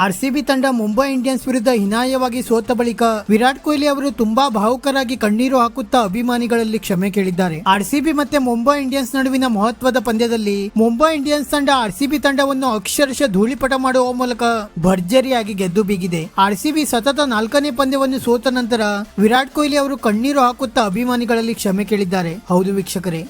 RCB ತಂಡ Mumbai Indians ವಿರುದ್ಧ ಹೀನಾಯವಾಗಿ ಸೋತ ಬಳಿಕ ವಿರಾಟ್ ಕೊಹ್ಲಿ ಅವರು ತುಂಬಾ ಭಾವುಕರಾಗಿ ಕಣ್ಣೀರು ಹಾಕುತ್ತಾ ಅಭಿಮಾನಿಗಳಲ್ಲಿ ಕ್ಷಮೆ ಕೇಳಿದ್ದಾರೆ. ಆರ್ಸಿಬಿ ಮತ್ತೆ ಮುಂಬೈ ಇಂಡಿಯನ್ಸ್ ನಡುವಿನ ಮಹತ್ವದ ಪಂದ್ಯದಲ್ಲಿ ಮುಂಬೈ ಇಂಡಿಯನ್ಸ್ ತಂಡ ಆರ್ಸಿಬಿ ತಂಡವನ್ನು ಅಕ್ಷರಶಃ ಧೂಳಿಪಟ ಮಾಡುವ ಮೂಲಕ ಭರ್ಜರಿಯಾಗಿ ಗೆದ್ದು ಬೀಗಿದೆ. ಆರ್ಸಿಬಿ ಸತತ 4ನೇ ಪಂದ್ಯವನ್ನು ಸೋತ ನಂತರ ವಿರಾಟ್ ಕೊಹ್ಲಿ ಅವರು ಕಣ್ಣೀರು ಹಾಕುತ್ತಾ ಅಭಿಮಾನಿಗಳಲ್ಲಿ ಕ್ಷಮೆ ಕೇಳಿದ್ದಾರೆ. ಹೌದು ವೀಕ್ಷಕರೇ,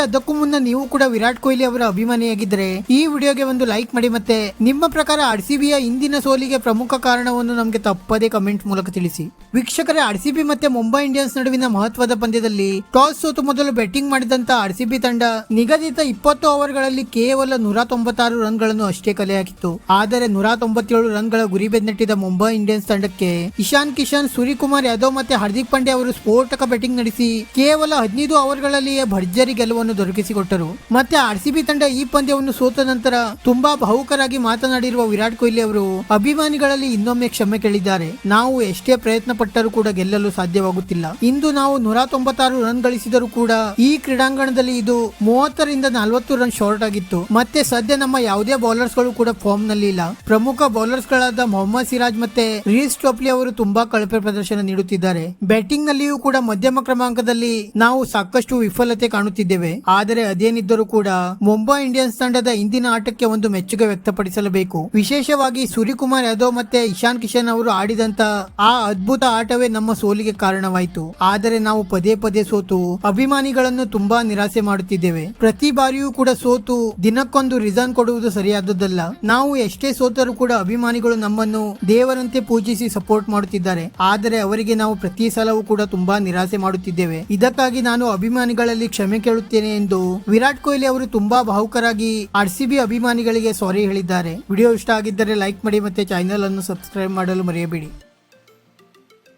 ಅದಕ್ಕೂ ಮುನ್ನ ನೀವು ಕೂಡ ವಿರಾಟ್ ಕೊಹ್ಲಿ ಅವರ ಅಭಿಮಾನಿಯಾಗಿದ್ದರೆ ಈ ವಿಡಿಯೋಗೆ ಒಂದು ಲೈಕ್ ಮಾಡಿ. ಮತ್ತೆ ನಿಮ್ಮ ಪ್ರಕಾರ ಆರ್ಸಿಬಿಯ ಇಂದಿನ ಸೋಲಿಗೆ ಪ್ರಮುಖ ಕಾರಣವನ್ನು ನಮಗೆ ತಪ್ಪದೇ ಕಮೆಂಟ್ ಮೂಲಕ ತಿಳಿಸಿ. ವೀಕ್ಷಕರೇ, ಆರ್ಸಿಬಿ ಮತ್ತೆ ಮುಂಬೈ ಇಂಡಿಯನ್ಸ್ ನಡುವಿನ ಮಹತ್ವದ ಪಂದ್ಯದಲ್ಲಿ ಟಾಸ್ ಸೋತು ಮೊದಲು ಬ್ಯಾಟಿಂಗ್ ಮಾಡಿದಂತ ಆರ್ಸಿಬಿ ತಂಡ ನಿಗದಿತ 20 ಓವರ್ಗಳಲ್ಲಿ ಕೇವಲ 196 ರನ್ಗಳನ್ನು ಅಷ್ಟೇ ಕಲೆ ಹಾಕಿತ್ತು. ಆದರೆ 197 ರನ್ಗಳ ಗುರಿ ಬೆನ್ನಟ್ಟಿದ ಮುಂಬೈ ಇಂಡಿಯನ್ಸ್ ತಂಡಕ್ಕೆ ಇಶಾನ್ ಕಿಶನ್, ಸೂರ್ಯಕುಮಾರ್ ಯಾದವ್ ಮತ್ತೆ ಹಾರ್ದಿಕ್ ಪಾಂಡ್ಯ ಅವರು ಸ್ಫೋಟಕ ಬ್ಯಾಟಿಂಗ್ ನಡೆಸಿ ಕೇವಲ 15 ಓವರ್ಗಳಲ್ಲಿಯೇ ಭರ್ಜರಿ ಗೆಲುವನ್ನು ದೊರಕಿಸಿಕೊಟ್ಟರು. ಮತ್ತೆ ಆರ್ಸಿಬಿ ತಂಡ ಈ ಪಂದ್ಯವನ್ನು ಸೋತ ನಂತರ ತುಂಬಾ ಭಾವುಕರಾಗಿ ಮಾತನಾಡಿರುವ ವಿರಾಟ್ ಕೊಹ್ಲಿ ಅವರು ಅಭಿಮಾನಿಗಳಲ್ಲಿ ಇನ್ನೊಮ್ಮೆ ಕ್ಷಮೆ ಕೇಳಿದ್ದಾರೆ. ನಾವು ಎಷ್ಟೇ ಪ್ರಯತ್ನ ಪಟ್ಟರೂ ಕೂಡ ಗೆಲ್ಲಲು ಸಾಧ್ಯವಾಗುತ್ತಿಲ್ಲ. ಇಂದು ನಾವು 196 ರನ್ ಗಳಿಸಿದರೂ ಕೂಡ ಈ ಕ್ರೀಡಾಂಗಣದಲ್ಲಿ ಇದು 30ರಿಂದ 40 ರನ್ ಶಾರ್ಟ್ ಆಗಿತ್ತು. ಮತ್ತೆ ಸದ್ಯ ನಮ್ಮ ಯಾವುದೇ ಬೌಲರ್ಸ್ ಗಳು ಕೂಡ ಫಾರ್ಮ್ ನಲ್ಲಿ ಇಲ್ಲ. ಪ್ರಮುಖ ಬೌಲರ್ಸ್ ಗಳಾದ ಮೊಹಮ್ಮದ್ ಸಿರಾಜ್ ಮತ್ತೆ ರೀಸ್ ಟೋಪ್ಲಿ ಅವರು ತುಂಬಾ ಕಳಪೆ ಪ್ರದರ್ಶನ ನೀಡುತ್ತಿದ್ದಾರೆ. ಬ್ಯಾಟಿಂಗ್ ನಲ್ಲಿಯೂ ಕೂಡ ಮಧ್ಯಮ ಕ್ರಮಾಂಕದಲ್ಲಿ ನಾವು ಸಾಕಷ್ಟು ವಿಫಲತೆ ಕಾಣುತ್ತಿದ್ದೇವೆ. ಆದರೆ ಅದೇನಿದ್ದರೂ ಕೂಡ ಮುಂಬೈ ಇಂಡಿಯನ್ಸ್ ತಂಡದ ಇಂದಿನ ಆಟಕ್ಕೆ ಒಂದು ಮೆಚ್ಚುಗೆ ವ್ಯಕ್ತಪಡಿಸಲೇಬೇಕು. ವಿಶೇಷವಾಗಿ ಸೂರ್ಯಕುಮಾರ್ ಯಾದವ್ ಮತ್ತೆ ಇಶಾನ್ ಕಿಶನ್ ಅವರು ಆಡಿದಂತ ಆ ಅದ್ಭುತ ಆಟವೇ ನಮ್ಮ ಸೋಲಿಗೆ ಕಾರಣವಾಯಿತು. ಆದರೆ ನಾವು ಪದೇ ಪದೇ ಸೋತು ಅಭಿಮಾನಿಗಳನ್ನು ತುಂಬಾ ನಿರಾಸೆ ಮಾಡುತ್ತಿದ್ದೇವೆ. ಪ್ರತಿ ಬಾರಿಯೂ ಕೂಡ ಸೋತು ದಿನಕ್ಕೊಂದು ರಿಸನ್ ಕೊಡುವುದು ಸರಿಯಾದದ್ದಲ್ಲ. ನಾವು ಎಷ್ಟೇ ಸೋತರೂ ಕೂಡ ಅಭಿಮಾನಿಗಳು ನಮ್ಮನ್ನು ದೇವರಂತೆ ಪೂಜಿಸಿ ಸಪೋರ್ಟ್ ಮಾಡುತ್ತಿದ್ದಾರೆ. ಆದರೆ ಅವರಿಗೆ ನಾವು ಪ್ರತಿ ಸಲವೂ ಕೂಡ ತುಂಬಾ ನಿರಾಸೆ ಮಾಡುತ್ತಿದ್ದೇವೆ. ಇದಕ್ಕಾಗಿ ನಾನು ಅಭಿಮಾನಿಗಳಲ್ಲಿ ಕ್ಷಮೆ ಕೇಳುತ್ತೇನೆ ಎಂದು ವಿರಾಟ್ ಕೊಹ್ಲಿ ಅವರು ತುಂಬಾ ಭಾವುಕರಾಗಿ ಆರ್ಸಿಬಿ ಅಭಿಮಾನಿಗಳಿಗೆ ಸಾರಿ ಹೇಳಿದ್ದಾರೆ. ವಿಡಿಯೋ ಇಷ್ಟ ಆಗಿದ್ದರೆ ಲೈಕ್ ಮಾಡಿ ಮತ್ತೆ ಚಾನೆಲ್ ಅನ್ನು ಸಬ್ಸ್ಕ್ರೈಬ್ ಮಾಡಲು ಮರೆಯಬೇಡಿ.